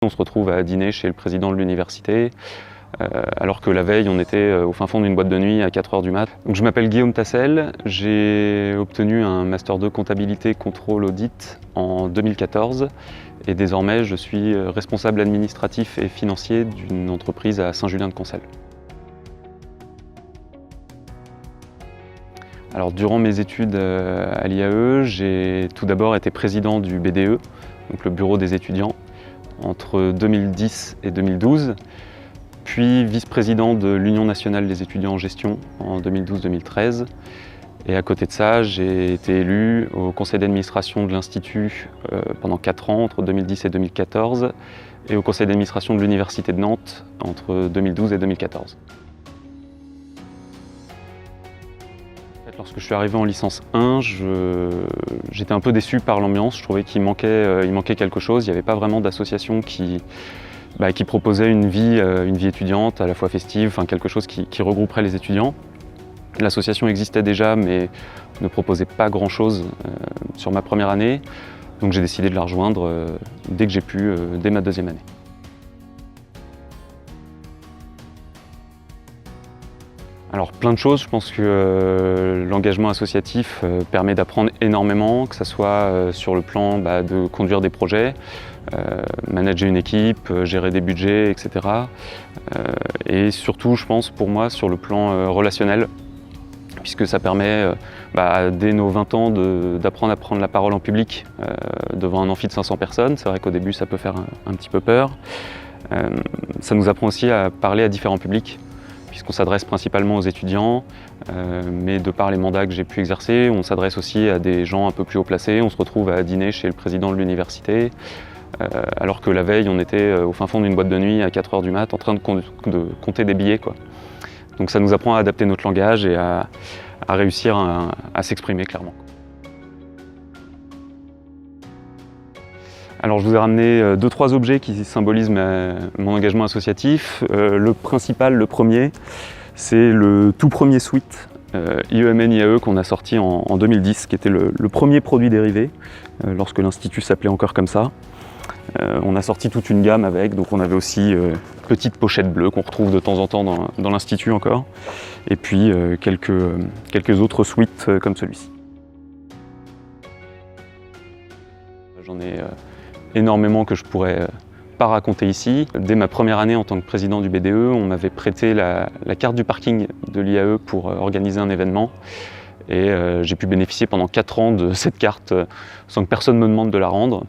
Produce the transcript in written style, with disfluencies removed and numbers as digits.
On se retrouve à dîner chez le président de l'université, alors que la veille, on était au fin fond d'une boîte de nuit à 4 h du mat. Donc, je m'appelle Guillaume Tassel, j'ai obtenu un Master 2 comptabilité contrôle audit en 2014 et désormais je suis responsable administratif et financier d'une entreprise à Saint-Julien-de-Concelles. Alors, durant mes études à l'IAE, j'ai tout d'abord été président du BDE, donc le bureau des étudiants, entre 2010 et 2012, puis vice-président de l'Union nationale des étudiants en gestion en 2012-2013. Et à côté de ça, j'ai été élu au conseil d'administration de l'Institut pendant 4 ans, entre 2010 et 2014, et au conseil d'administration de l'Université de Nantes entre 2012 et 2014. Lorsque je suis arrivé en licence 1, j'étais un peu déçu par l'ambiance. Je trouvais qu'il manquait quelque chose. Il n'y avait pas vraiment d'association qui proposait une vie étudiante, à la fois festive, enfin quelque chose qui regrouperait les étudiants. L'association existait déjà, mais ne proposait pas grand-chose sur ma première année. Donc j'ai décidé de la rejoindre dès que j'ai pu, dès ma deuxième année. Alors plein de choses, je pense que l'engagement associatif permet d'apprendre énormément, que ce soit sur le plan de conduire des projets, manager une équipe, gérer des budgets, etc. Et surtout, je pense, pour moi, sur le plan relationnel, puisque ça permet, dès nos 20 ans, d'apprendre à prendre la parole en public devant un amphi de 500 personnes. C'est vrai qu'au début, ça peut faire un petit peu peur. Ça nous apprend aussi à parler à différents publics, puisqu'on s'adresse principalement aux étudiants, mais de par les mandats que j'ai pu exercer, on s'adresse aussi à des gens un peu plus haut placés. On se retrouve à dîner chez le président de l'université, alors que la veille, on était au fin fond d'une boîte de nuit à 4 h du mat en train de compter des billets, quoi. Donc ça nous apprend à adapter notre langage et à réussir à s'exprimer clairement. Alors je vous ai ramené 2-3 objets qui symbolisent mon engagement associatif. Le principal, le premier, c'est le tout premier suite IEMN-IAE qu'on a sorti en 2010, qui était le premier produit dérivé, lorsque l'Institut s'appelait encore comme ça. On a sorti toute une gamme avec, donc on avait aussi petite pochette bleue qu'on retrouve de temps en temps dans l'Institut encore, et puis quelques autres suites comme celui-ci. J'en ai énormément que je pourrais pas raconter ici. Dès ma première année en tant que président du BDE, on m'avait prêté la carte du parking de l'IAE pour organiser un événement. Et j'ai pu bénéficier pendant 4 ans de cette carte sans que personne me demande de la rendre.